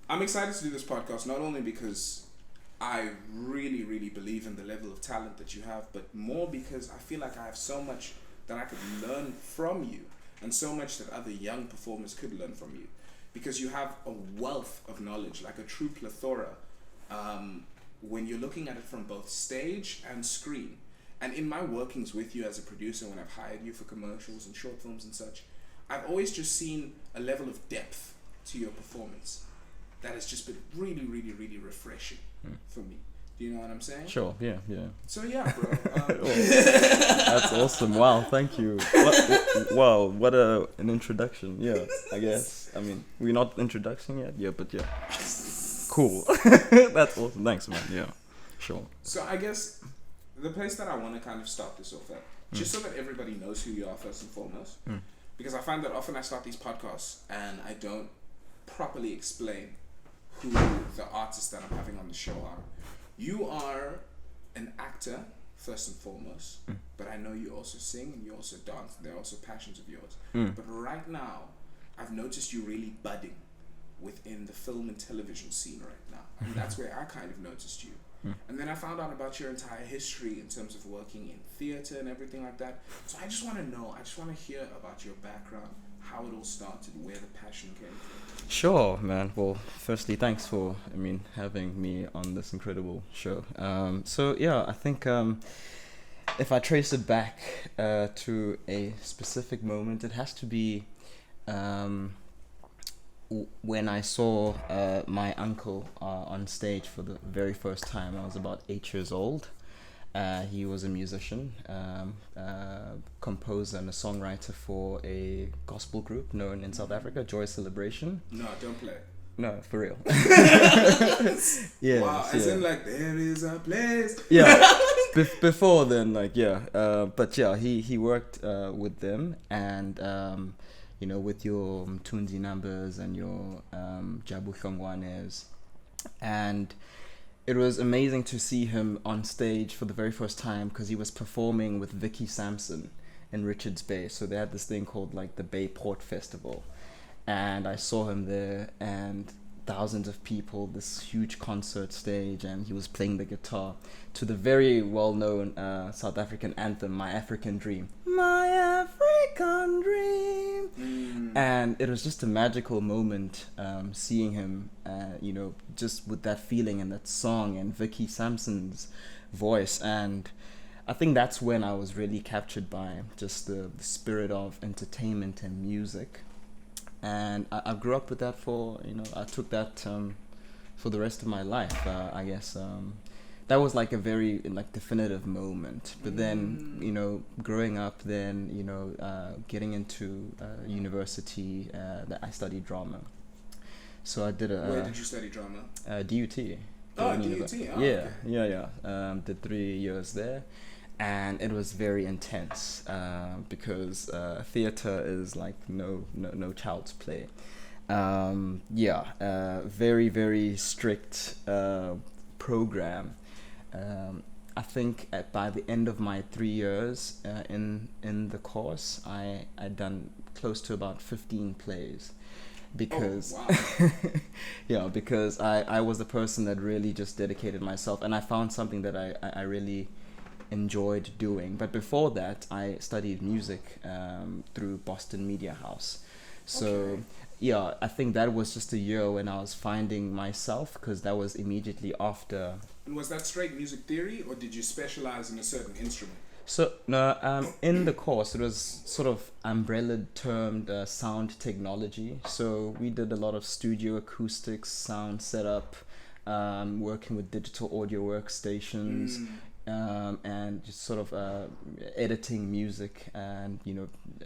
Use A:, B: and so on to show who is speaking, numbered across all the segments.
A: I'm excited to do this podcast not only because I really, really believe in the level of talent that you have, but more because I feel like I have so much that I could learn from you and so much that other young performers could learn from you. Because you have a wealth of knowledge, like a true plethora, when you're looking at it from both stage and screen. And in my workings with you as a producer, when I've hired you for commercials and short films and such, I've always just seen a level of depth to your performance that has just been really, really, really refreshing for me. Do you know what I'm saying?
B: Sure, yeah.
A: So yeah, bro.
B: That's awesome. Wow, thank you. Wow, what an introduction. Yeah, I guess. I mean, we're not introduction yet. Yeah, but yeah. Cool. That's awesome. Thanks, man. Yeah, sure.
A: So I guess the place that I want to kind of start this off at, just so that everybody knows who you are first and foremost, because I find that often I start these podcasts and I don't properly explain who the artists that I'm having on the show are. You are an actor first and foremost, but I know you also sing and you also dance. They're also passions of yours. But right now, I've noticed you really budding within the film and television scene right now, and that's where I kind of noticed you. And then I found out about your entire history in terms of working in theater and everything like that. So I just want to know, I just want to hear about your background, how it all started, where the passion came from.
B: Sure, man. Well, firstly, thanks for, having me on this incredible show. So yeah, I think if I trace it back to a specific moment, it has to be when I saw my uncle on stage for the very first time. I was about 8 years old. He was a musician, composer and a songwriter for a gospel group known in South Africa, Joy Celebration.
A: No, don't play.
B: No, for real. Yeah.
A: Wow, as in like, there is a place.
B: Yeah. Before then, but yeah, he worked with them, and with your Tunzi numbers and your Jabu Hlongwanes, and it was amazing to see him on stage for the very first time because he was performing with Vicky Sampson in Richards Bay. So they had this thing called like the Bay Port Festival, and I saw him there, and thousands of people, this huge concert stage, and he was playing the guitar to the very well-known South African anthem, My African Dream. My African Dream. And it was just a magical moment seeing him, just with that feeling and that song and Vicky Sampson's voice. And I think that's when I was really captured by just the spirit of entertainment and music. And I grew up with that I took that for the rest of my life, I guess. That was like a very definitive moment. But then, growing up, then, getting into university, I studied drama. So I did
A: Where did you study drama?
B: DUT.
A: Oh, DUT. Oh,
B: yeah,
A: okay.
B: yeah. Did 3 years there. And it was very intense because theater is like no child's play. Very, very strict program. I think by the end of my 3 years in the course, I done close to about 15 plays. Because because I was the person that really just dedicated myself, and I found something that I really enjoyed doing. But before that, I studied music through Boston Media House. So I think that was just a year when I was finding myself, because that was immediately after.
A: And was that straight music theory, or did you specialize in a certain instrument?
B: So no, in the course it was sort of umbrella termed sound technology. So we did a lot of studio acoustics, sound setup, working with digital audio workstations. And just sort of editing music and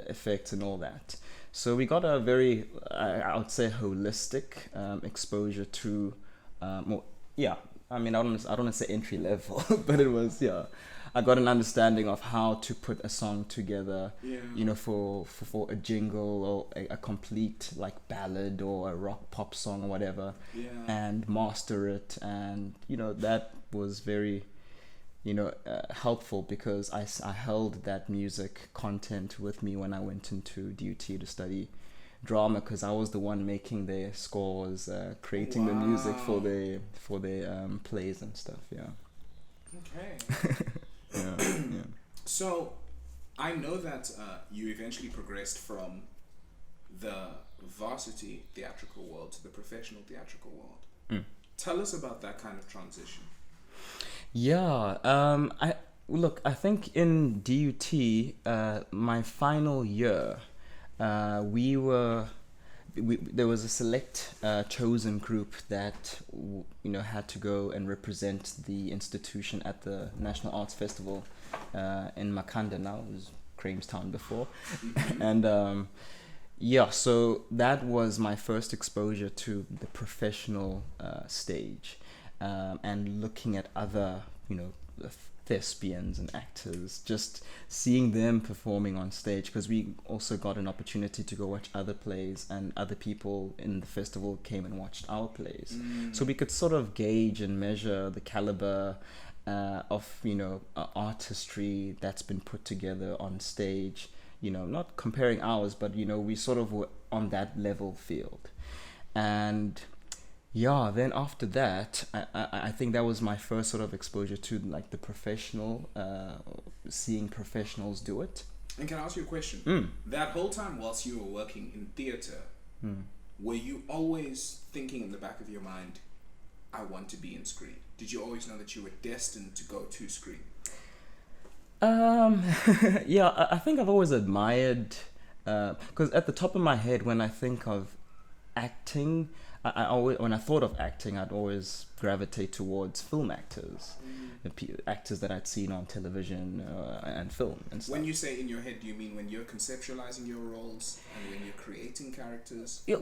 B: effects and all that. So we got a very I would say holistic exposure to more. Yeah, I don't want to say entry level, but it was I got an understanding of how to put a song together. For a jingle or a complete like ballad or a rock pop song or whatever, and master it, and that was very helpful, because I held that music content with me when I went into DUT to study drama because I was the one making their scores, creating the music for their plays and stuff. Yeah.
A: Okay.
B: Yeah.
A: So, I know that you eventually progressed from the varsity theatrical world to the professional theatrical world. Tell us about that kind of transition.
B: Yeah. I think in DUT, my final year, there was a select chosen group that had to go and represent the institution at the National Arts Festival in Makanda now. It was Grahamstown before. And so that was my first exposure to the professional stage, and looking at other thespians and actors, just seeing them performing on stage, because we also got an opportunity to go watch other plays, and other people in the festival came and watched our plays. So we could sort of gauge and measure the caliber of artistry that's been put together on stage, not comparing ours, but we sort of were on that level field. And then after that, I think that was my first sort of exposure to like the professional, seeing professionals do it.
A: And can I ask you a question? That whole time whilst you were working in theatre, were you always thinking in the back of your mind, I want to be in screen? Did you always know that you were destined to go to screen?
B: I think I've always admired, because at the top of my head, when I think of acting, I always, when I thought of acting, I'd always gravitate towards film actors, actors that I'd seen on television and film and stuff.
A: When you say in your head, do you mean when you're conceptualizing your roles and when you're creating characters?
B: Yeah,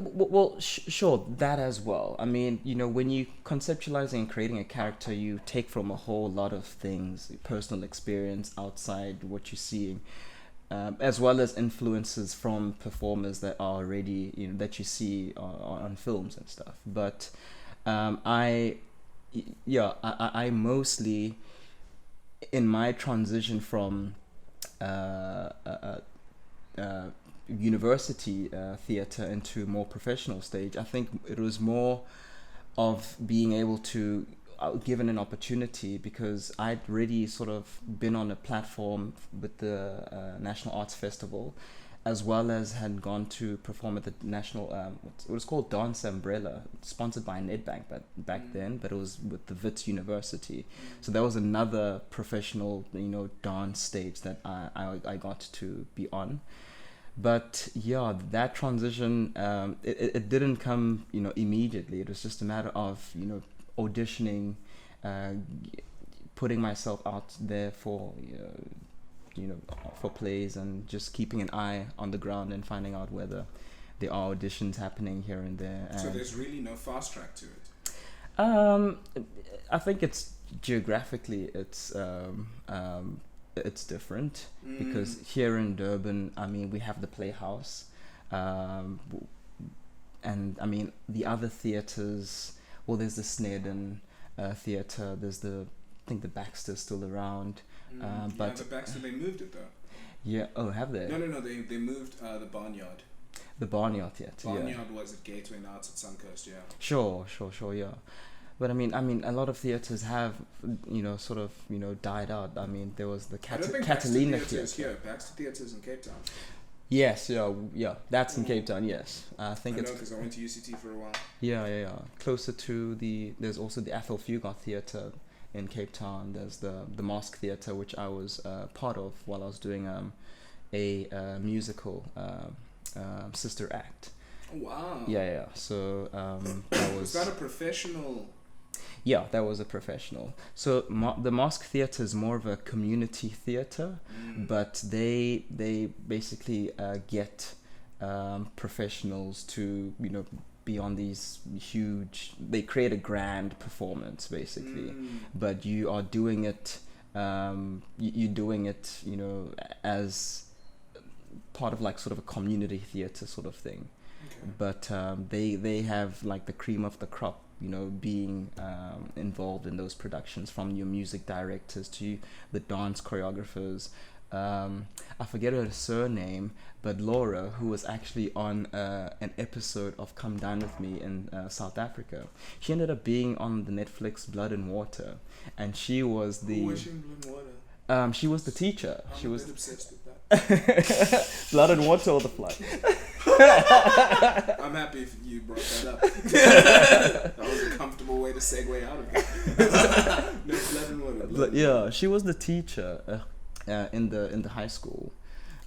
B: sure, that as well. I mean, when you conceptualizing and creating a character, you take from a whole lot of things, personal experience outside what you're seeing. As well as influences from performers that are already, that you see on films and stuff. But I mostly, in my transition from university theatre into more professional stage, I think it was more of being able to given an opportunity, because I'd already sort of been on a platform with the National Arts Festival, as well as had gone to perform at the National, it was called Dance Umbrella, sponsored by Nedbank back then, but it was with the Wits University. So that was another professional, dance stage that I got to be on. But that transition, it didn't come, immediately. It was just a matter of, auditioning, putting myself out there for for plays, and just keeping an eye on the ground and finding out whether there are auditions happening here and there. And
A: so there's really no fast track to it?
B: I think it's geographically it's different, because here in Durban, I mean, we have the Playhouse, and I mean the other theatres. Well, there's the Snedden theatre. There's I think the Baxter's still around. But
A: the Baxter, they moved it though.
B: Yeah. Oh, have they?
A: No. They moved the Barnyard.
B: The Barnyard Theatre.
A: Barnyard was at Gateway, now it's at Suncoast. Yeah.
B: Sure. Yeah. But I mean, a lot of theatres have, sort of, died out. I mean, there was the Catalina Theatre.
A: Here, Baxter Theatre's in Cape Town.
B: Yes, yeah, that's in Cape Town. Yes, I think
A: I know, because I went to UCT for a while.
B: Yeah. Closer to there's also the Athol Fugard Theatre in Cape Town. There's the Mosque Theatre, which I was part of while I was doing a musical sister act.
A: Oh, wow.
B: Yeah. So that was.
A: Was that a professional?
B: Yeah, that was a professional. So the Mosque Theatre is more of a community theatre, but they basically get professionals to be on these huge. They create a grand performance basically, but you are doing it. You're doing it, as part of like sort of a community theatre sort of thing. Okay. But they have like the cream of the crop. Being involved in those productions, from your music directors to the dance choreographers, I forget her surname, but Laura, who was actually on an episode of Come Dine With Me in South Africa. She ended up being on the Netflix Blood and Water, and she was the...
A: Who was she in Blood and Water?
B: She was the teacher.
A: I'm
B: She was
A: a bit obsessed with that.
B: Blood and Water or The Fly.
A: I'm happy if you brought that up. That was a comfortable way to segue out of it. No, Blood and Water.
B: Yeah, she was the teacher in the high school.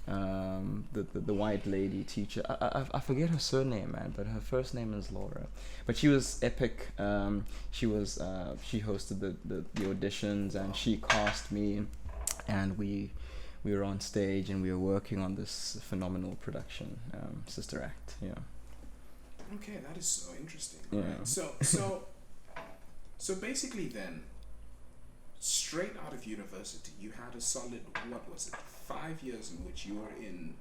B: The white lady teacher. I forget her surname, man, but her first name is Laura. But she was epic. She hosted the auditions, and she cast me, and we were on stage and we were working on this phenomenal production, Sister Act. Yeah.
A: Okay, that is so interesting.
B: Yeah.
A: Right? So basically, then, straight out of university, you had a solid, what was it, 5 years in which you were in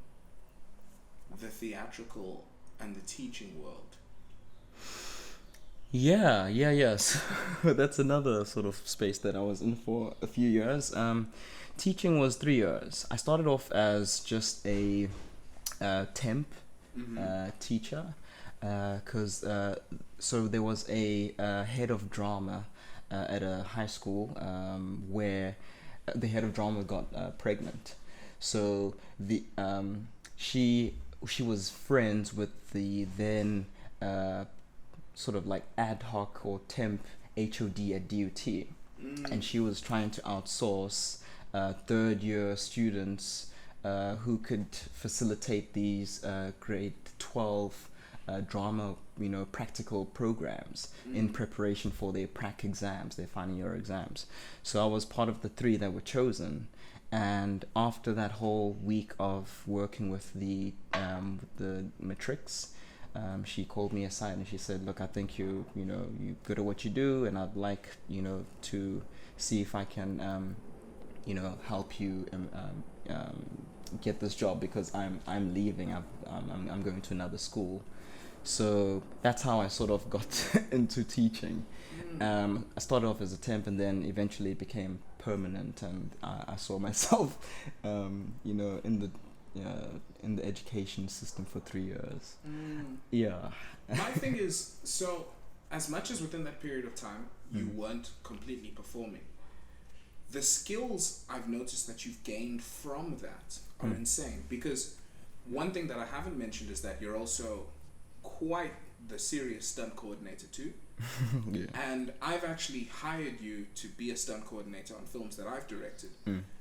A: the theatrical and the teaching world.
B: Yeah. So that's another sort of space that I was in for a few years. Teaching was 3 years. I started off as just a temp teacher, because so there was a head of drama at a high school where the head of drama got pregnant. So she was friends with the then sort of like ad hoc or temp HOD at DUT, and she was trying to outsource third year students who could facilitate these grade 12 drama, practical programs in preparation for their prac exams, their final year exams. So I was part of the 3 that were chosen. And after that whole week of working with the matrics, she called me aside and she said, "Look, I think you're good at what you do, and I'd like to see if I can help you get this job, because I'm leaving. I'm going to another school." So that's how I sort of got into teaching. I started off as a temp, and then eventually became permanent, and I saw myself in the education system for 3 years. Yeah.
A: My thing is, so as much as within that period of time you weren't completely performing, the skills I've noticed that you've gained from that are insane. Because one thing that I haven't mentioned is that you're also quite the serious stunt coordinator too.
B: Yeah.
A: And I've actually hired you to be a stunt coordinator on films that I've directed.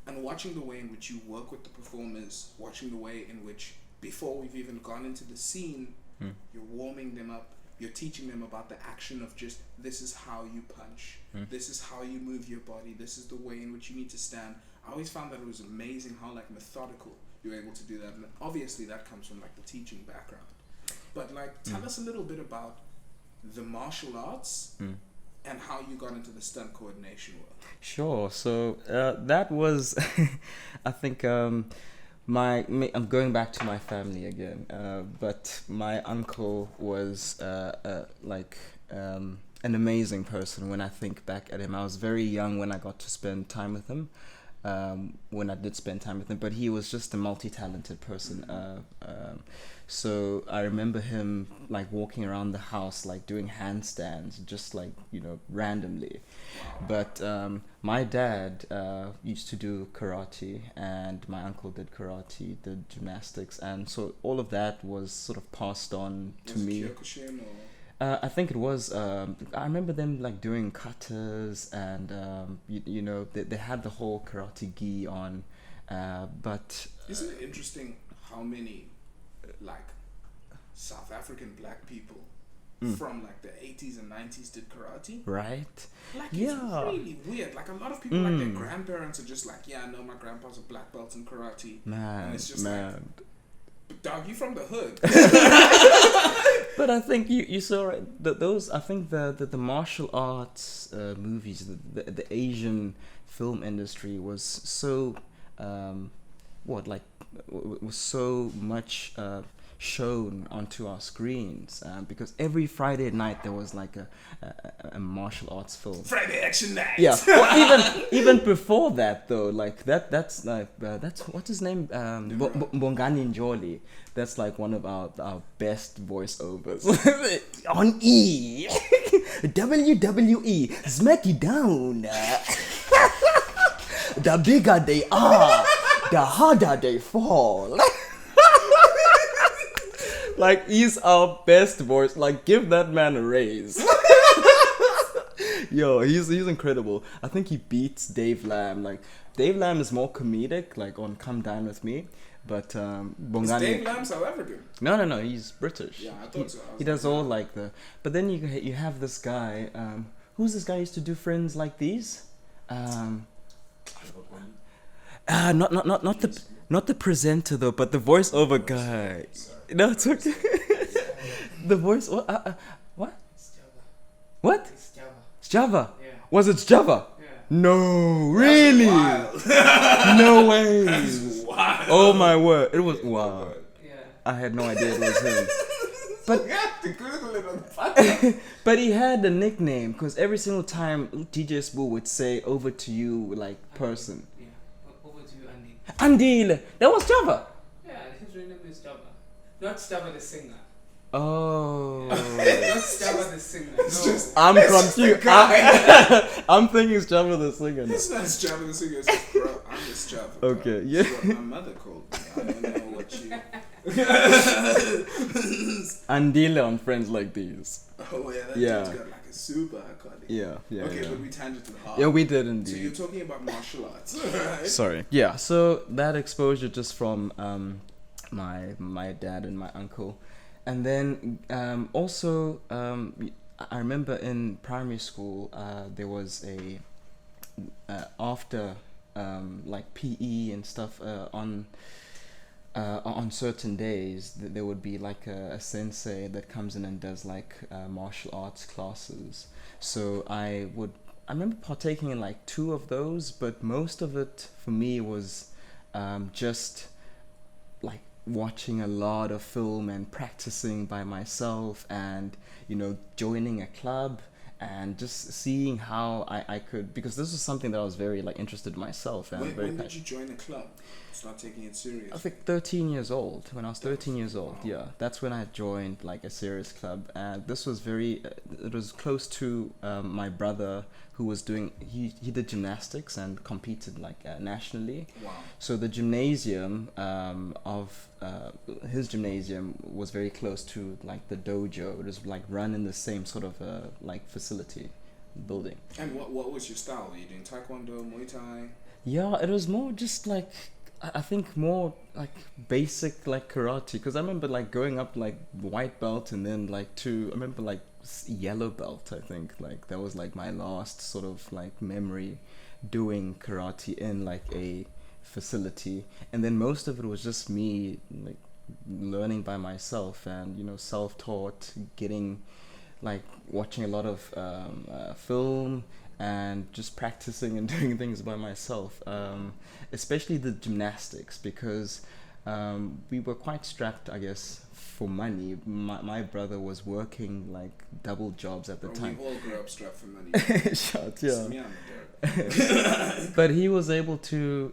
A: And watching the way in which you work with the performers, watching the way in which, before we've even gone into the scene, you're warming them up, you're teaching them about the action of just, this is how you punch, this is how you move your body, this is the way in which you need to stand. I always found that it was amazing how methodical you're able to do that. And obviously that comes from the teaching background. But tell us a little bit about the martial arts and how you got into the stunt coordination world.
B: Sure. So that was, I think, I'm going back to my family again. But my uncle was an amazing person. When I think back at him, I was very young when I got to spend time with him. When I did spend time with him, but he was just a multi-talented person. So I remember him walking around the house doing handstands, just randomly. But my dad used to do karate, and my uncle did karate, did gymnastics, and so all of that was sort of passed on to me.
A: Kyokushin or?
B: I think it was. I remember them doing katas, and they had the whole karate gi on. But
A: isn't it interesting how many South African black people from the 80s and 90s did karate?
B: Right.
A: It's really weird. A lot of people their grandparents are just I know my grandpa's a black belt in karate.
B: Man,
A: and it's just dog, you from the hood.
B: But I think you saw those. I think the martial arts movies, the Asian film industry was so was so much shown onto our screens, because every Friday night there was like a martial arts film.
A: Friday action night.
B: Yeah. Well, even before that though, like that's what's his name, Bongani Njoli. That's like one of our best voiceovers on E. WWE, smack you down. The bigger they are, the harder they fall. Like, he's our best voice. Like, give that man a raise. Yo, he's incredible. I think he beats Dave Lamb. Like, Dave Lamb is more comedic, like on Come Dine With Me. But Bongani...
A: Is Dave Lamb South African?
B: No, he's British.
A: Yeah, I thought so.
B: He does all like the... But then you have this guy... who's this guy who used to do Friends Like These? Not the presenter though, but the voiceover guy. No, it's okay. The voice. What? What?
C: It's Java.
B: It's Java.
C: Yeah.
B: Was it Java?
C: Yeah.
B: No, really? No way.
A: That's wild.
B: Oh my word! It was wow.
C: Yeah.
B: I had no idea it was him. But
A: you have to Google it on the podcast.
B: but he had a nickname because every single time DJ Spoo would say "over to you" like person.
C: Yeah. Over to you, Andy.
B: Andile, that was Java.
C: Yeah, his real name is Java. Not Java the singer.
B: Oh.
C: Not Java the singer.
A: It's
C: No.
A: just-
B: I'm
A: It's just
B: confused.
A: the guy.
B: I'm thinking it's Java the singer. now.
A: It's not Java the singer. It's just, bro, I'm just Java. Bro.
B: Okay, yeah.
A: It's what my mother called me. I don't know what you...
B: Andile on Friends Like These.
A: Oh yeah, that
B: Yeah.
A: dude's got like a super iconic.
B: Yeah.
A: Okay,
B: yeah.
A: but we tangent to the heart.
B: Yeah, we did
A: So
B: indeed.
A: you're talking about martial arts, right?
B: Sorry. Yeah. So that exposure just from my dad and my uncle, and then also I remember in primary school there was a after like PE and stuff on certain days there would be like a sensei that comes in and does like martial arts classes. So I remember partaking in like 2 of those, but most of it for me was just like watching a lot of film and practicing by myself, and joining a club and just seeing how I could, because this was something that I was very like interested in myself. And
A: When did you join a club? Start taking it serious?
B: I think 13 years old. When I was 13 years old, yeah, that's when I joined like a serious club, and this was very. It was close to my brother, who was doing. He did gymnastics and competed like nationally.
A: Wow.
B: So the gymnasium of his gymnasium was very close to like the dojo. It was like run in the same sort of like facility building.
A: And what was your style? Were you doing taekwondo, Muay Thai?
B: Yeah, it was more just like, I think more like basic like karate, because I remember like growing up like white belt, and then like I remember like yellow belt. I think like that was like my last sort of like memory doing karate in like a facility, and then most of it was just me like learning by myself, and self-taught, getting like watching a lot of film and just practicing and doing things by myself, especially the gymnastics, because we were quite strapped, I guess, for money. My brother was working like double jobs at the time.
A: We all grew up strapped for money.
B: Shut, yeah.
A: Me, I'm a dirt.
B: But he was able to,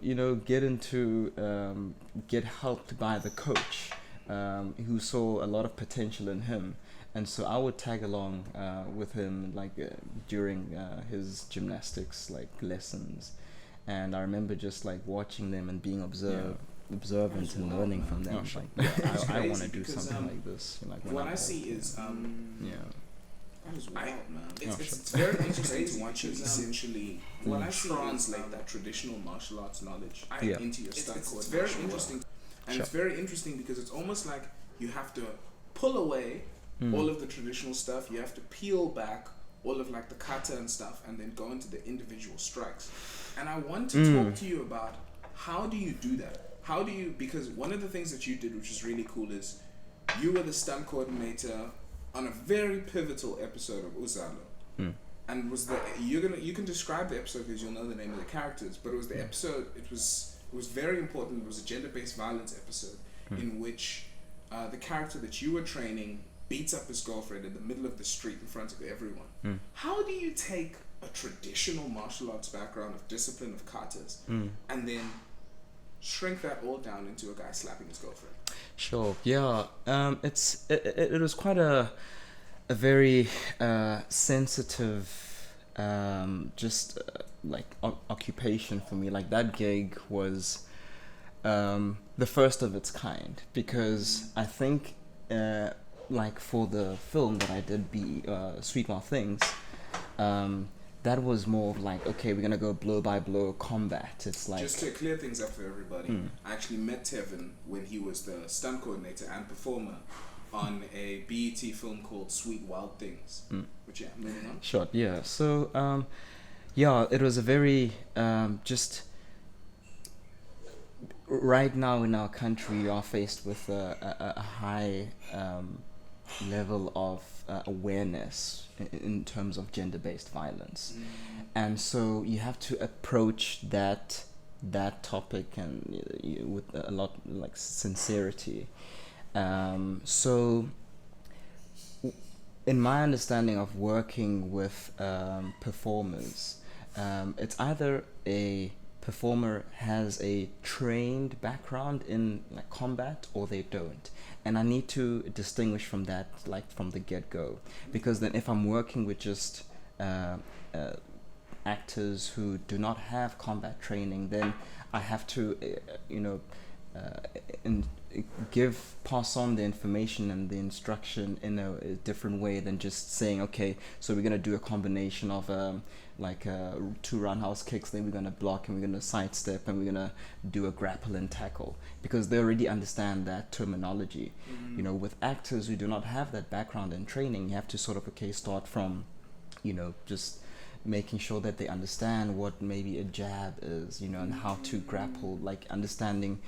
B: get helped by the coach, who saw a lot of potential in him. And so I would tag along with him like during his gymnastics like lessons, and I remember just like watching them and being observant and learning from them.
A: Oh,
B: like, I want to do
A: because,
B: something like this. Like when
A: What
B: I'm
A: I
B: old.
A: see is
B: That
A: was wild, man. It's very interesting to watch you essentially translate that traditional martial arts knowledge into your stunt coordination. It's very interesting, and it's very interesting because it's almost like you have to pull away all of the traditional stuff. You have to peel back all of like the kata and stuff, and then go into the individual strikes. And I want to talk to you about how do you do that? How do you, because one of the things that you did, which is really cool, is you were the stunt coordinator on a very pivotal episode of Uzalo. And you can describe the episode because you'll know the name of the characters, but it was the episode, it was very important. It was a gender-based violence episode in which the character that you were training beats up his girlfriend in the middle of the street in front of everyone. How do you take a traditional martial arts background of discipline of katas and then shrink that all down into a guy slapping his girlfriend?
B: Sure. Yeah. It was quite a very sensitive occupation for me. Like, that gig was the first of its kind, because I think like for the film that I did, Sweet Mouth Things, that was more of like, okay, we're gonna go blow by blow combat. It's like,
A: just to clear things up for everybody, I actually met Tevin when he was the stunt coordinator and performer on a BET film called Sweet Wild Things. Which, yeah, moving on.
B: Sure. Yeah. So it was a very just right now in our country, we are faced with a high level of awareness in terms of gender-based violence, and so you have to approach that topic and with a lot like sincerity. So in my understanding of working with performers, it's either a performer has a trained background in like combat or they don't, and I need to distinguish from that, like from the get-go, because then if I'm working with just actors who do not have combat training, then I have to pass on the information and the instruction in a different way than just saying, okay, so we're gonna do a combination of two roundhouse kicks, then we're gonna block and we're gonna sidestep and we're gonna do a grapple and tackle, because they already understand that terminology. With actors who do not have that background and training, you have to sort of start from just making sure that they understand what maybe a jab is, and how to grapple, like understanding,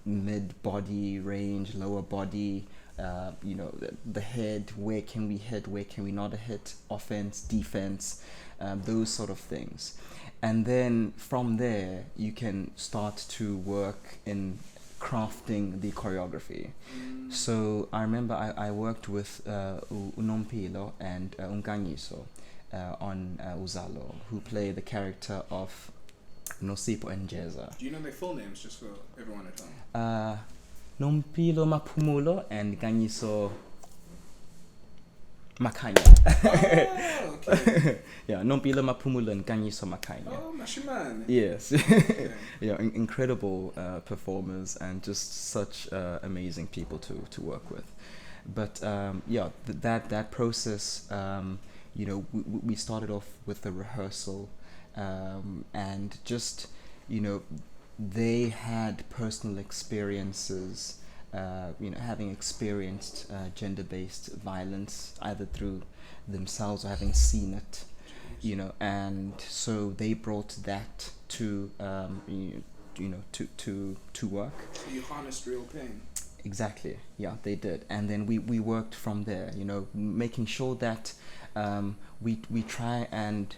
B: mid body range, lower body, the head, where can we hit, where can we not hit, offense, defense, those sort of things. And then from there, you can start to work in crafting the choreography. So I remember I worked with Unompilo and Unganyiso on Uzalo, who play the character of Nosipo and Jeza.
A: Do you know their full names, just for everyone at home?
B: Nompilo Mapumulo and Ganyiso Makanya.
A: Oh, okay.
B: Yeah, Nompilo Mapumulo and Ganyiso Makanya.
A: Oh, Mashiman.
B: Yes.
A: Okay.
B: Yeah, incredible performers and just such amazing people to work with. But that process, we started off with the rehearsal, and just, they had personal experiences, having experienced gender-based violence either through themselves or having seen it, and so they brought that to to work.
A: So you harnessed real pain.
B: Exactly. Yeah, they did, and then we worked from there. Making sure that we try and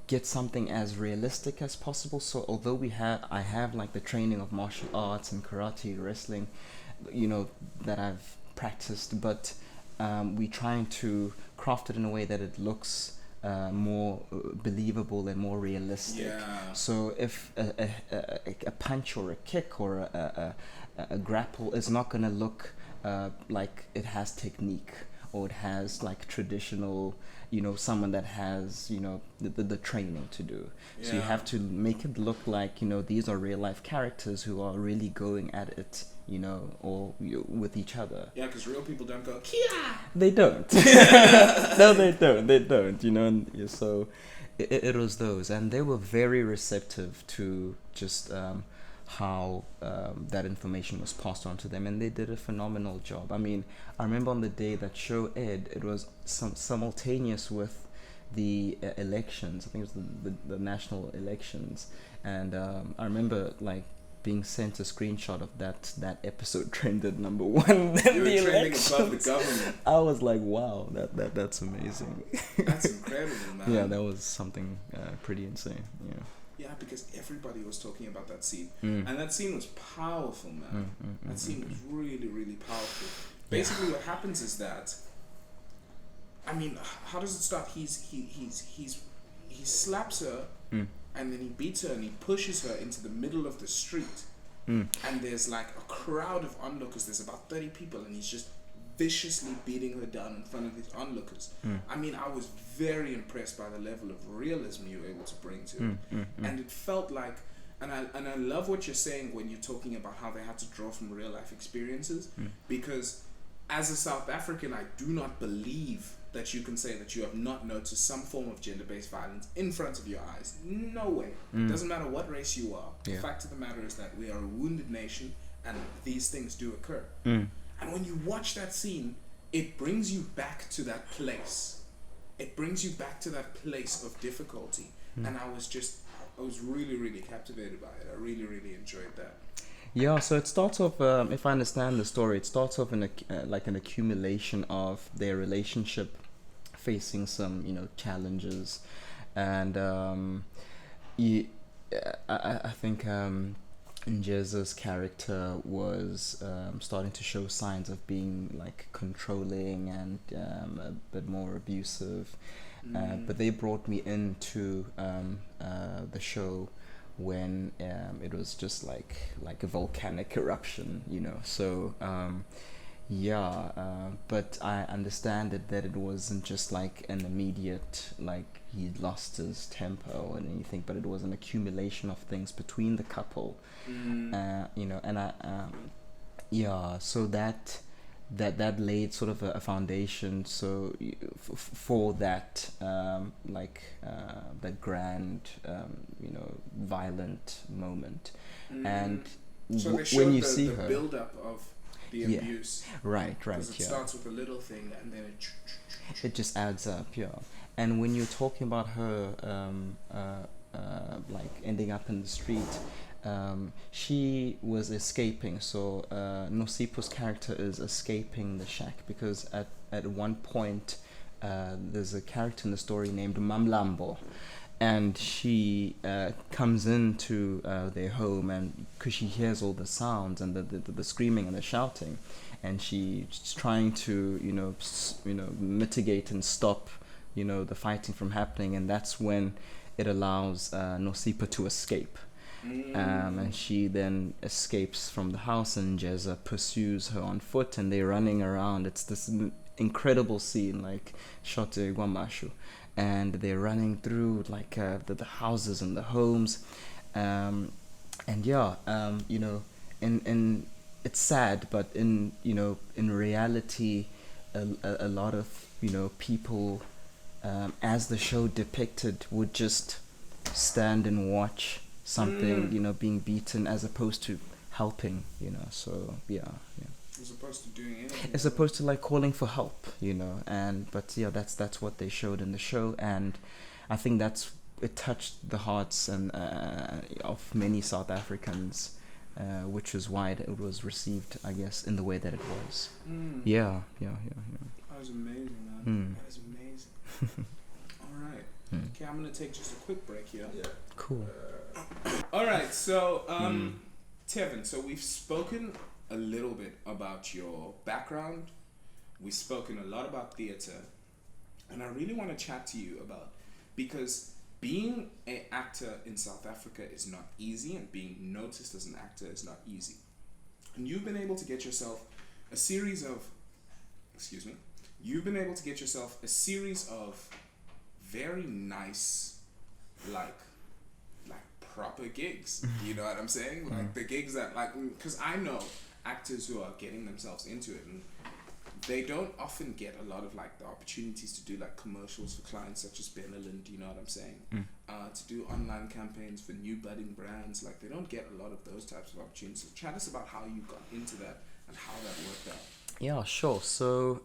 B: get something as realistic as possible. So although I have like the training of martial arts and karate, wrestling, that I've practiced, but we trying to craft it in a way that it looks more believable and more realistic.
A: Yeah.
B: So if a punch or a kick or a grapple is not gonna look like it has technique, or it has like traditional, someone that has, the training to do. Yeah. So you have to make it look like, these are real life characters who are really going at it, or with each other.
A: Yeah, because real people don't go, Kia!
B: They don't. No, they don't, and so it was those. And they were very receptive to just how that information was passed on to them, and they did a phenomenal job. I mean, I remember on the day that show aired, it was simultaneous with the elections. I think it was the national elections, and I remember like being sent a screenshot of that episode trended number 1 in the elections.
A: Above the government.
B: I was like, wow, that's amazing.
A: That's incredible, man.
B: Yeah, that was something pretty insane. Yeah.
A: Yeah, because everybody was talking about that scene. And that scene was powerful, man. That scene was really, really powerful. Basically, what happens is that, I mean, how does it start? He slaps her, and then he beats her and he pushes her into the middle of the street. And there's like a crowd of onlookers. There's about 30 people, and he's just viciously beating her down in front of these onlookers. I mean, I was very impressed by the level of realism you were able to bring to it. And it felt like, and I love what you're saying when you're talking about how they had to draw from real life experiences, because as a South African, I do not believe that you can say that you have not noticed some form of gender-based violence in front of your eyes. No way. Doesn't matter what race you are. The fact of the matter is that we are a wounded nation, and these things do occur. And when you watch that scene, it brings you back to that place. It brings you back to that place of difficulty. And I was really, really captivated by it. I really, really enjoyed that.
B: Yeah, so it starts off, if I understand the story, it starts off in like an accumulation of their relationship facing some, challenges. And I think Njeza's character was starting to show signs of being like controlling and a bit more abusive. But they brought me into the show when it was just like a volcanic eruption, so but I understand that it wasn't just like an immediate, like he'd lost his temper or anything, but it was an accumulation of things between the couple, and so that laid sort of a foundation for that that grand violent moment. And
A: so they showed
B: when you
A: the
B: see her
A: build up of the abuse,
B: right,
A: because it starts with a little thing and then
B: it just adds up. And when you're talking about her like ending up in the street, she was escaping. So Nosipo's character is escaping the shack because at one point there's a character in the story named Mamlambo, and she comes into their home, and because she hears all the sounds and the screaming and the shouting, and she's trying to mitigate and stop the fighting from happening, and that's when it allows Nosipa to escape. And she then escapes from the house, and Jeza pursues her on foot, and they're running around. It's this incredible scene, like shot Guamashu, and they're running through like the houses and the homes, and it's sad, but in reality, a lot of people, as the show depicted, would just stand and watch something being beaten as opposed to helping, so
A: as opposed to doing anything,
B: as opposed to like calling for help, that's what they showed in the show. And I think it touched the hearts and of many South Africans, which is why it was received, I guess, in the way that it was.
A: That was amazing, man. That was amazing. All right. Okay, I'm gonna take just a quick break here.
B: Cool.
A: All right, so Tevin, so we've spoken a little bit about your background. We've spoken a lot about theater, and I really want to chat to you about, because being an actor in South Africa is not easy, and being noticed as an actor is not easy. And you've been able to get yourself a series of very nice, like proper gigs. You know what I'm saying? Like the gigs that, because I know actors who are getting themselves into it, and they don't often get a lot of like the opportunities to do like commercials for clients such as Benylin. Do you know what I'm saying? To do online campaigns for new budding brands. Like, they don't get a lot of those types of opportunities. So chat us about how you got into that and how that worked out.
B: Yeah, sure. So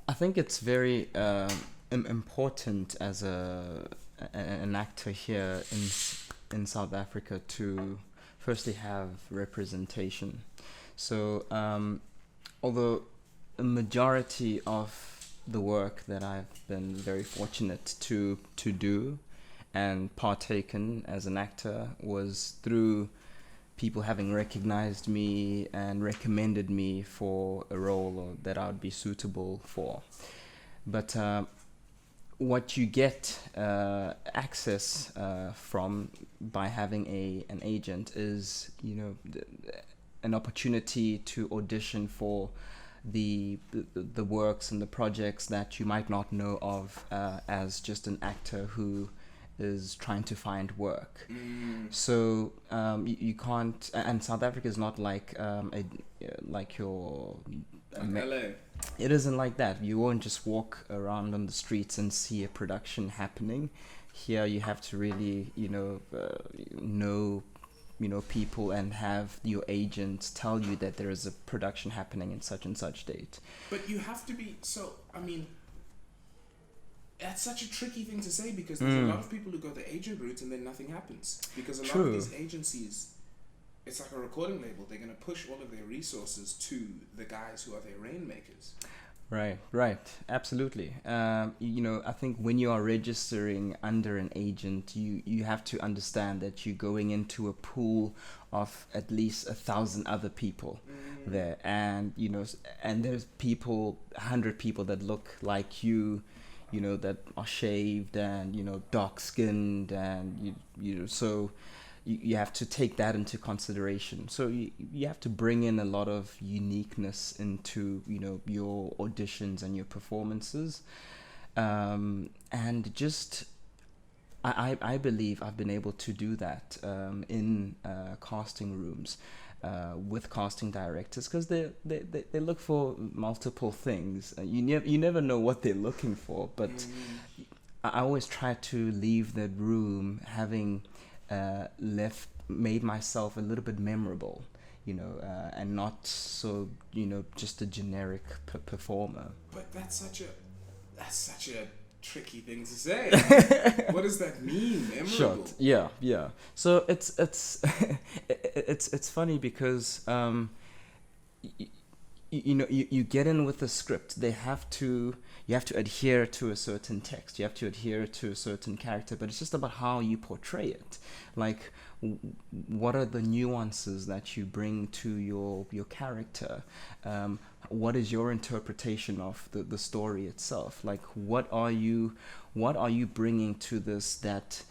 B: I think it's very important as an actor here in South Africa to firstly have representation. So although a majority of the work that I've been very fortunate to do and partaken as an actor was through people having recognized me and recommended me for a role or that I would be suitable for. But what you get access from by having an agent is, an opportunity to audition for the works and the projects that you might not know of as just an actor who is trying to find work. So you can't, and South Africa is not like like your
A: LA.
B: It isn't like that. You won't just walk around on the streets and see a production happening. Here you have to really know people and have your agent tell you that there is a production happening in such and such date.
A: But you have to be, that's such a tricky thing to say, because there's a lot of people who go the agent route and then nothing happens. Because a lot of these agencies, it's like a recording label. They're going to push all of their resources to the guys who are their rainmakers.
B: Right, absolutely. I think when you are registering under an agent, you have to understand that you're going into a pool of at least 1,000 other people there, and and there's 100 people that look like you, that are shaved and dark skinned, and so you have to take that into consideration. So you have to bring in a lot of uniqueness into your auditions and your performances, and just I believe I've been able to do that in casting rooms with casting directors, because they look for multiple things. You never know what they're looking for, but I always try to leave that room having made myself a little bit memorable, and not so just a generic performer.
A: But that's such a tricky thing to say. What does that mean, memorable?
B: Short. Yeah. So it's it's funny because you get in with the script. You have to adhere to a certain text. You have to adhere to a certain character, but it's just about how you portray it. Like, what are the nuances that you bring to your character? What is your interpretation of the story itself? Like, what are you bringing to this that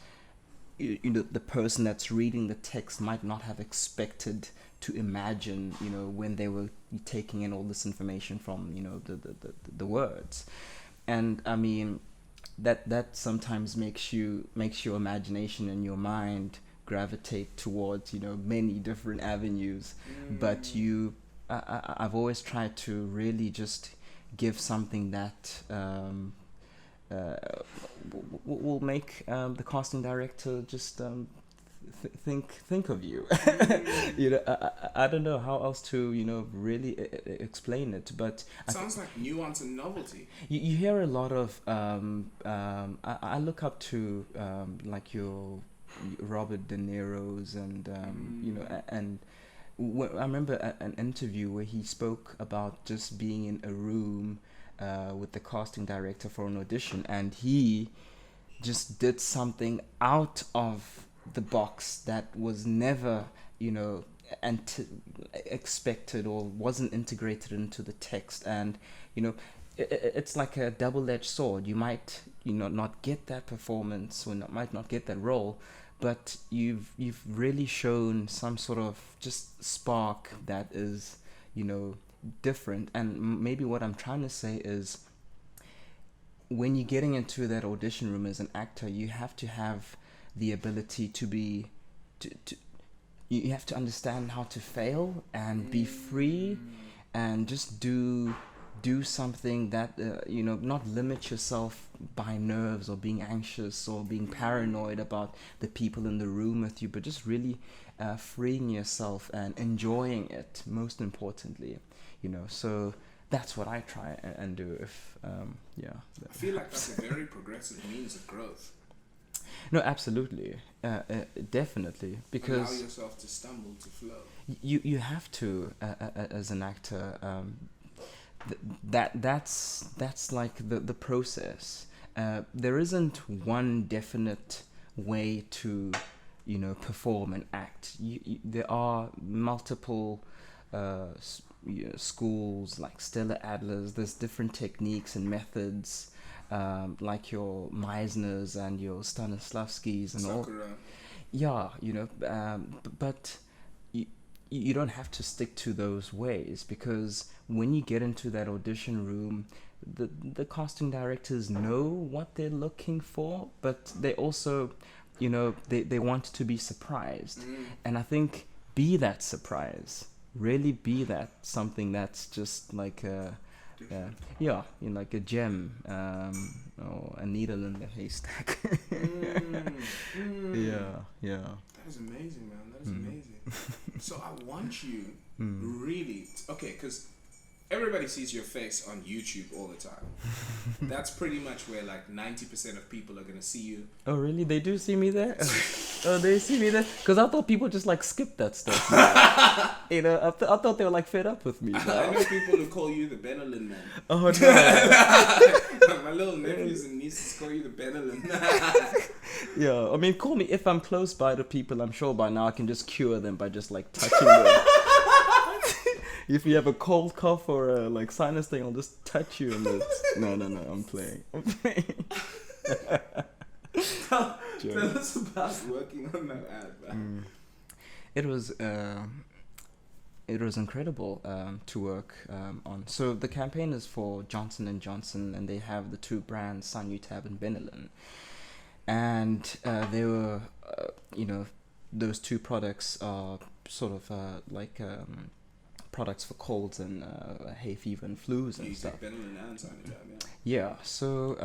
B: the person that's reading the text might not have expected to imagine, when they were taking in all this information from, the words. And I mean, that sometimes makes your imagination and your mind gravitate towards, many different avenues. But I've always tried to really just give something that will make the casting director just think of you. I don't know how else to really explain it, but
A: sounds like nuance and novelty.
B: You hear a lot of I look up to like your Robert De Niro's and and I remember an interview where he spoke about just being in a room with the casting director for an audition, and he just did something out of the box that was never expected or wasn't integrated into the text. And it's like a double-edged sword. You might not get that performance or might not get that role, but you've really shown some sort of just spark that is different. And maybe what I'm trying to say is, when you're getting into that audition room as an actor, you have to have the ability you have to understand how to fail and be free and just do something that not limit yourself by nerves or being anxious or being paranoid about the people in the room with you, but just really freeing yourself and enjoying it, most importantly. So that's what I try and do.
A: I feel like that's a very progressive means of growth.
B: No, absolutely, definitly, because
A: allow yourself to stumble, to flow.
B: You have to as an actor. That's like the process. There isn't one definite way to, perform and act. There are multiple schools like Stella Adler's. There's different techniques and methods, like your Meisners and your Stanislavskis and
A: Sakura.
B: all. Yeah, but you don't have to stick to those ways, because when you get into that audition room, the casting directors know what they're looking for, but they also, they want to be surprised. And I think be that surprise. Really be that something that's just like like a gem, or a needle in the haystack. Yeah.
A: That is amazing, man. That is amazing. So I want you really, okay, because everybody sees your face on YouTube all the time. That's pretty much where like 90% of people are going to see you.
B: Oh, really? They do see me there? Oh, they see me there? Because I thought people just like skip that stuff. I thought they were like fed up with me.
A: I know people who call you the Benylin man.
B: Oh, no.
A: My little nephews and nieces call you the Benylin.
B: Yeah, I mean, call me if I'm close by to people. I'm sure by now I can just cure them by just like touching them. If you have a cold cough or a like sinus thing, I'll just touch you and no, I'm playing.
A: Tell us about working on that ad, man.
B: It was incredible to work on. So the campaign is for Johnson & Johnson, and they have the two brands, Sanutab and Benylin. And they were, those two products are sort of like products for colds and hay fever and flus and stuff.
A: Benylin and Sanutab,
B: yeah. So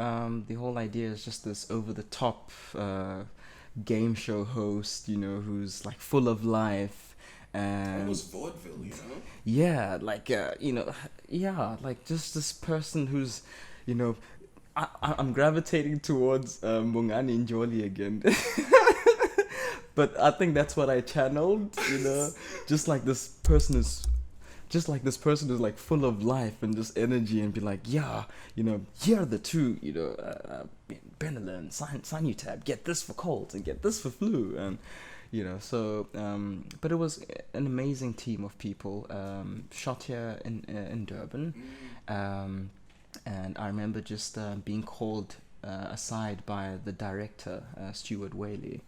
B: the whole idea is just this over-the-top game show host, who's like full of life. And
A: almost vaudeville,
B: Yeah, like like just this person who's, I'm gravitating towards Mongani Njoli again. But I think that's what I channeled, just like this person who's like full of life and just energy, and be like, here are the two, Benylin, Sanutab, get this for colds and get this for flu, and but it was an amazing team of people, shot here in Durban, and I remember just being called aside by the director, Stuart Whaley,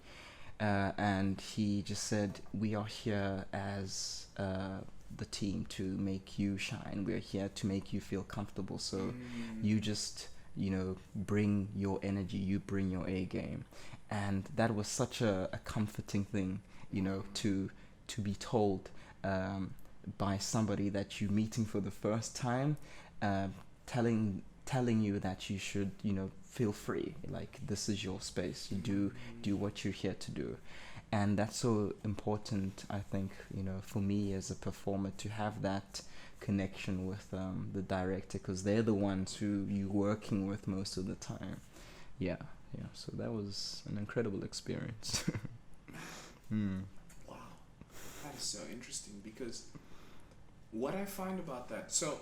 B: and he just said, we are here as the team to make you shine. We're here to make you feel comfortable, so you just bring your energy, you bring your A game. And that was such a comforting thing, to be told by somebody that you're meeting for the first time, telling you that you should, feel free, like this is your space, you do what you're here to do. And that's so important, I think, for me as a performer, to have that connection with the director, because they're the ones who you're working with most of the time. Yeah, so that was an incredible experience.
A: Wow, that is so interesting, because what I find about that, so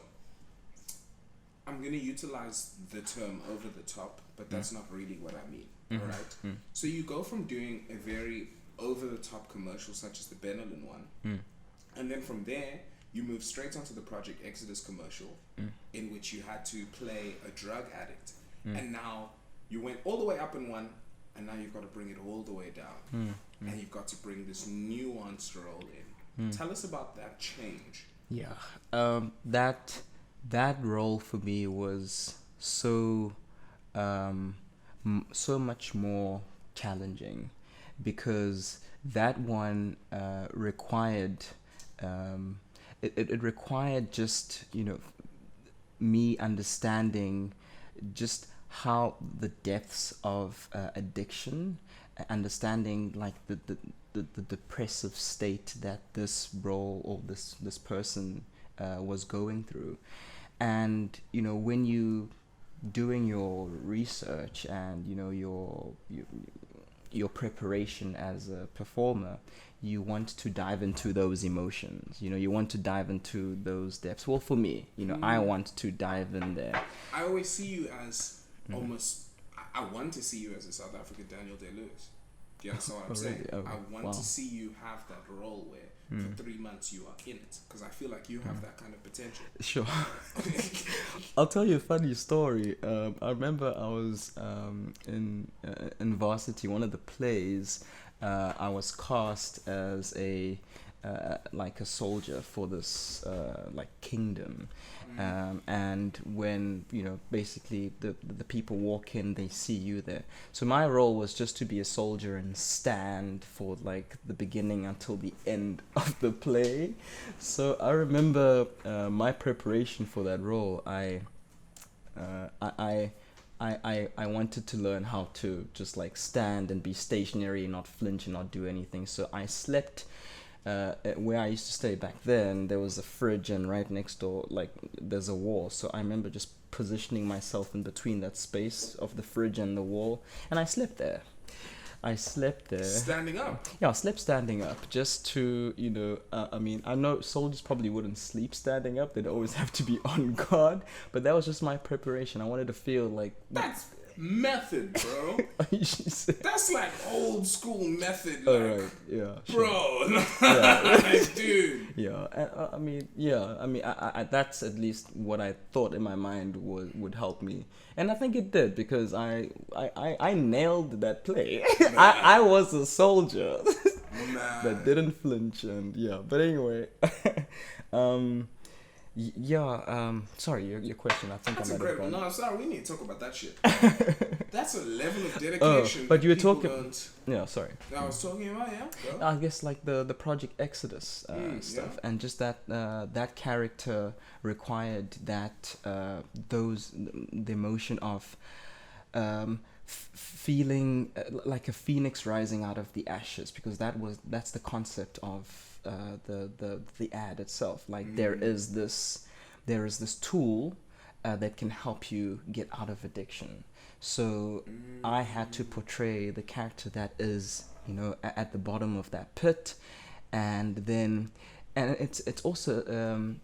A: I'm going to utilize the term over the top, but that's not really what I mean, alright? So you go from doing a very over the top commercial such as the Benylin one, and then from there you move straight onto the Project Exodus commercial, in which you had to play a drug addict, and now you went all the way up in one, and now you've got to bring it all the way down, and you've got to bring this nuanced role in. Tell us about that change.
B: Yeah, that role for me was so much more challenging, because that one required it required just me understanding just how the depths of addiction, understanding like the depressive state that this role or this person was going through. And when you doing your research and your preparation as a performer, you want to dive into those emotions, you want to dive into those depths. Well, for me, I want to dive in there.
A: I always see you as almost, I want to see you as a South African Daniel Day-Lewis. Do you understand what I'm saying? I want to see you have that role where for 3 months you are in it, because I feel like you have that kind of potential.
B: Sure. I'll tell you a funny story. I remember I was in varsity, one of the plays. I was cast as a soldier for this kingdom, and when basically the people walk in, they see you there. So my role was just to be a soldier and stand for like the beginning until the end of the play. So I remember my preparation for that role. I wanted to learn how to just like stand and be stationary, not flinch and not do anything. So I slept where I used to stay back then. There was a fridge, and right next door there's a wall. So I remember just positioning myself in between that space of the fridge and the wall, and I slept there.
A: Standing up?
B: Yeah, I slept standing up just to, I know soldiers probably wouldn't sleep standing up. They'd always have to be on guard. But that was just my preparation. I wanted to feel like...
A: That's method, bro. That's like old school method.
B: Right, yeah.
A: Bro.
B: Yeah.
A: Dude.
B: Yeah, I that's at least what I thought in my mind would help me. And I think it did, because I nailed that play. I was a soldier that didn't flinch, and yeah. But anyway, sorry, your question. I think
A: that's
B: I might have
A: incredible.
B: gone.
A: No, I'm sorry. We need to talk about that shit. That's a level of dedication.
B: But you were talking.
A: Don't...
B: Yeah, sorry.
A: I was talking about
B: I guess like the Project Exodus stuff, and just that that character required that the emotion of feeling like a phoenix rising out of the ashes, because that's the concept of the ad itself. Like there is this tool that can help you get out of addiction. So I had to portray the character that is, at the bottom of that pit, and it's also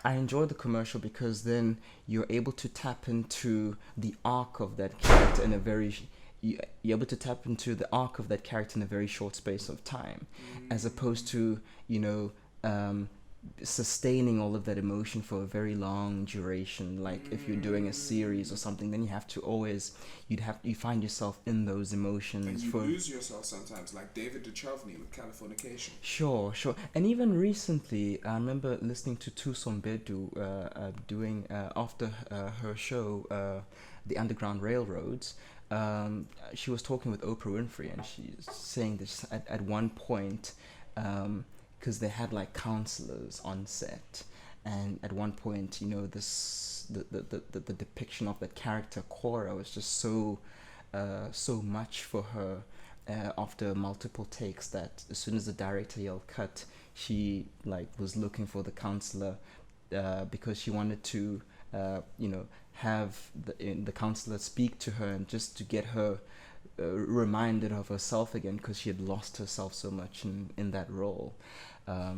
B: I enjoy the commercial because then you're able to tap into the arc of that character in a very you're able to tap into the arc of that character in a very short space of time, as opposed to sustaining all of that emotion for a very long duration. Like if you're doing a series or something, then you have to always you find yourself in those emotions,
A: and you lose yourself sometimes, like David Duchovny with Californication. Sure.
B: And even recently, I remember listening to Tusom Bedu doing after her show, The Underground Railroads. She was talking with Oprah Winfrey, and she's saying this at one point. Because they had like counselors on set, and at one point, the depiction of that character Cora was just so much for her after multiple takes that as soon as the director yelled cut, she was looking for the counselor because she wanted to have the counselor speak to her, and just to get her reminded of herself again, because she had lost herself so much in that role. I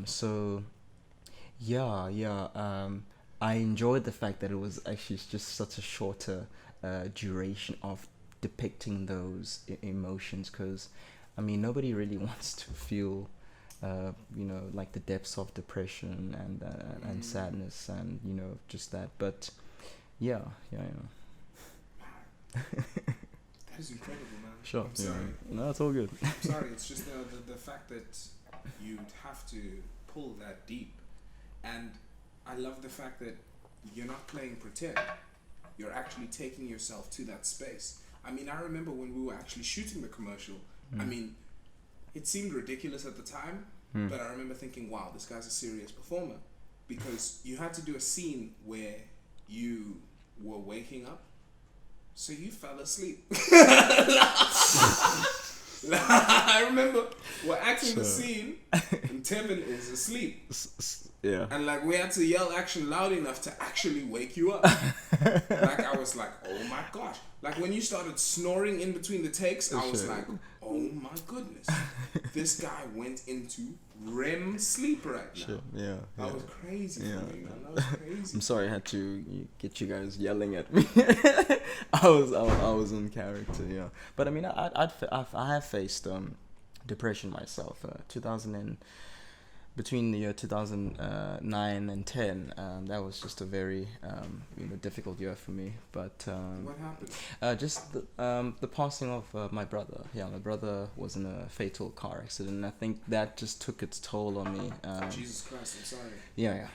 B: enjoyed the fact that it was actually just such a shorter duration of depicting those emotions, because nobody really wants to feel like the depths of depression and sadness, and just that. But yeah.
A: That is incredible, man.
B: Sure.
A: I'm sorry.
B: No, it's all good.
A: I'm sorry. It's just the fact that you'd have to pull that deep, and I love the fact that you're not playing pretend. You're actually taking yourself to that space. I remember when we were actually shooting the commercial. It seemed ridiculous at the time, but I remember thinking, wow, this guy's a serious performer, because you had to do a scene where you were waking up. So you fell asleep. I remember we're acting the scene, and Tevin is asleep.
B: Yeah.
A: And we had to yell action loud enough to actually wake you up. I was like, oh my gosh. When you started snoring in between the takes, I was like, oh my goodness, this guy went into REM sleep right now.
B: Sure. Yeah.
A: That was crazy for me, man. That was crazy.
B: I'm sorry I had to get you guys yelling at me. I was in character, yeah. But I mean, I have faced depression myself. Between the year 2009 and 10, that was just a very difficult year for me. But
A: what happened?
B: just the passing of my brother. Yeah, my brother was in a fatal car accident, and I think that just took its toll on me.
A: Jesus Christ, I'm sorry.
B: Yeah.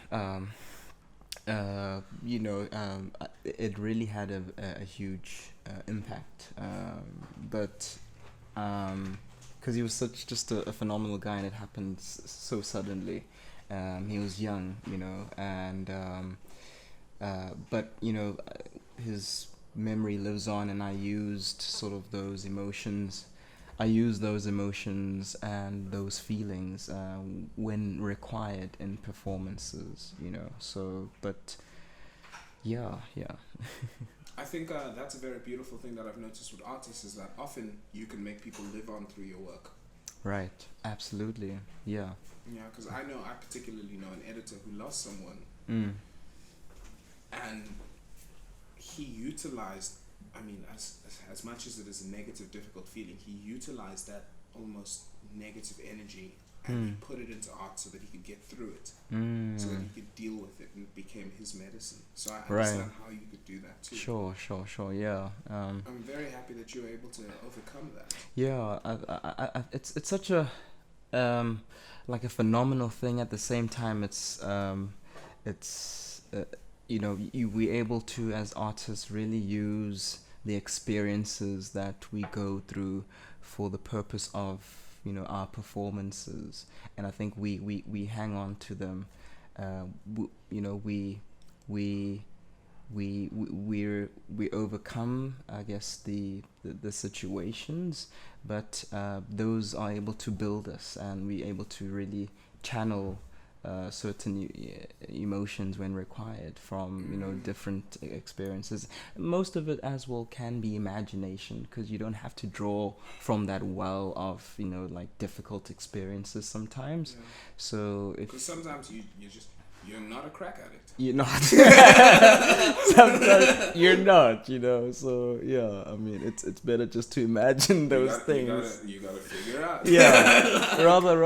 B: It really had a huge impact. But because he was just a phenomenal guy, and it happened so suddenly. He was young, and but his memory lives on, and I used sort of those emotions. I use those emotions and those feelings when required in performances, So, but yeah.
A: I think that's a very beautiful thing that I've noticed with artists is that often you can make people live on through your work.
B: Right. Absolutely. Yeah.
A: Yeah, because I particularly know an editor who lost someone, and he utilized. I mean, as much as it is a negative, difficult feeling, he utilized that almost negative energy and he put it into art so that he could get through it, so that he could deal with it, and it became his medicine. So I understand how you could do that too.
B: Sure, yeah.
A: I'm very happy that you were able to overcome that.
B: Yeah, it's such a like a phenomenal thing. At the same time, we're able to, as artists, really use the experiences that we go through for the purpose of our performances, and I think we hang on to them. We overcome, I guess, the situations, but those are able to build us, and we're able to really channel certain emotions when required from different experiences. Most of it as well can be imagination, because you don't have to draw from that well of like difficult experiences sometimes.
A: Yeah.
B: So
A: because sometimes you're not a crack addict.
B: You're not. Sometimes you're not, So yeah, I mean, it's better just to imagine those things.
A: You gotta figure out.
B: Yeah, rather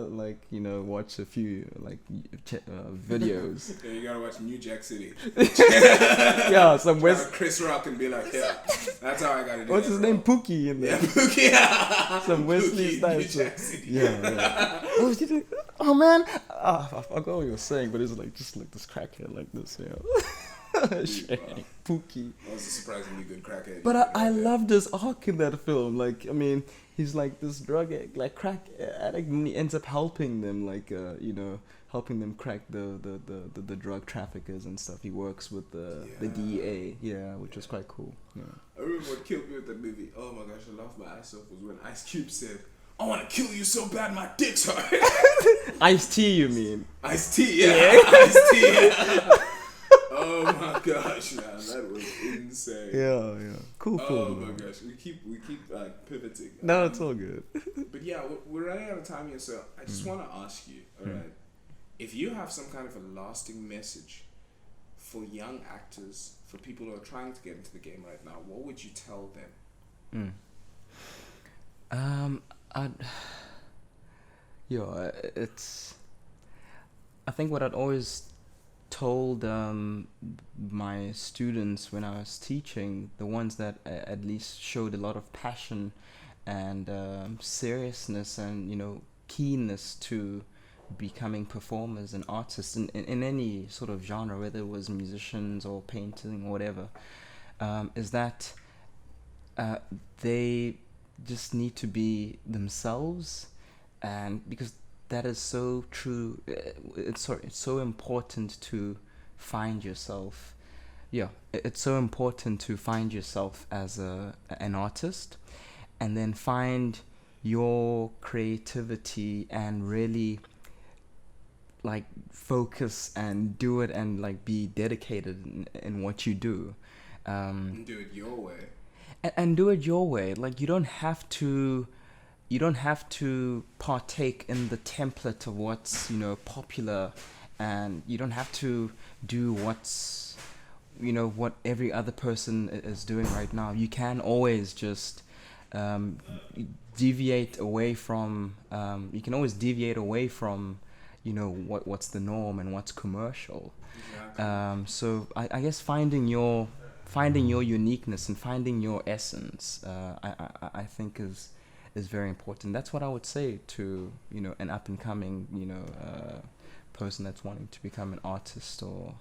B: like watch a few like videos.
A: Yeah, you gotta watch New Jack City.
B: Yeah, some
A: Chris Rock and be like, yeah, that's how I gotta do.
B: What's his name? Pookie in there.
A: Yeah, Pookie. Yeah.
B: Some Wesley Snipes.
A: New Jack City.
B: Yeah. Oh man, I forgot what you were saying, but it's like just like this crackhead like this, Pookie.
A: That was a surprisingly good crackhead.
B: But I love this arc in that film. Like, I mean, he's like this drug addict, like crack addict, and he ends up helping them, like helping them crack the drug traffickers and stuff. He works with the DEA, which was quite cool. Yeah.
A: I remember what killed me with that movie. Oh my gosh, I laughed my ass off was when Ice Cube said, "I want to kill you so bad my dick's hard."
B: Ice-T, you mean?
A: Ice-T, yeah. Ice-T, yeah. Oh my gosh, man, that was insane.
B: Yeah. Cool.
A: Oh my gosh, we keep pivoting.
B: No, it's all good.
A: But yeah, we're running out of time here, so I just want to ask you, alright, if you have some kind of a lasting message for young actors, for people who are trying to get into the game right now, what would you tell them?
B: I think what I'd always told my students when I was teaching, the ones that at least showed a lot of passion and seriousness and keenness to becoming performers and artists in any sort of genre, whether it was musicians or painting or whatever, is that they just need to be themselves, and because that is so true. It's so important to find yourself. Yeah, it's so important to find yourself as an artist, and then find your creativity and really like focus and do it and like be dedicated in what you do.
A: Do it your way.
B: and do it your way. Like you don't have to partake in the template of what's popular, and you don't have to do what's what every other person is doing right now. You can always just deviate away from you can always deviate away from what's the norm and what's commercial.
A: Exactly.
B: So I guess finding your uniqueness and finding your essence, I think is very important. That's what I would say to an up and coming person that's wanting to become an artist or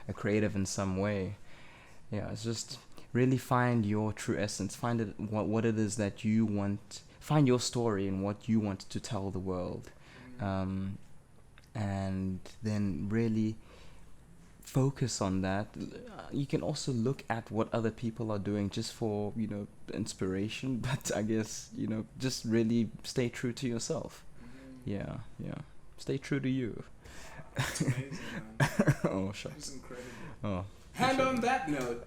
B: a creative in some way. Yeah, it's just really find your true essence. Find it what it is that you want. Find your story and what you want to tell the world, and then really focus on that. You can also look at what other people are doing just for inspiration, but I guess just really stay true to yourself. Yeah, stay true to you.
A: It's amazing, man.
B: Oh, sure.
A: It's incredible.
B: Oh,
A: And on that note,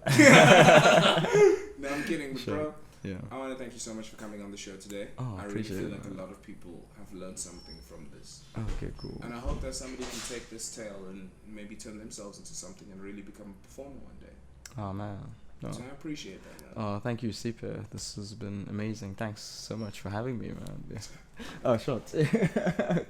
A: no, I'm kidding, but
B: Sure.
A: bro,
B: yeah.
A: I want to thank you so much for coming on the show today.
B: Oh, I
A: I really
B: appreciate
A: feel
B: it,
A: like
B: man.
A: a lot of people have learned something from this.
B: Okay, cool.
A: And I hope that somebody can take this tale and maybe turn themselves into something and really become a performer one day.
B: Oh man. No.
A: So I appreciate that, man.
B: Oh, thank you, Sipe. This has been amazing. Thanks so much for having me, man. Yeah. Oh, short.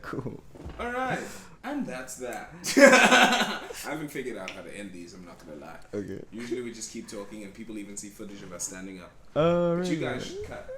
B: Cool.
A: All right, and that's that. I haven't figured out how to end these. I'm not gonna lie.
B: Okay.
A: Usually we just keep talking, and people even see footage of us standing up.
B: Oh,
A: But
B: really?
A: you guys should cut.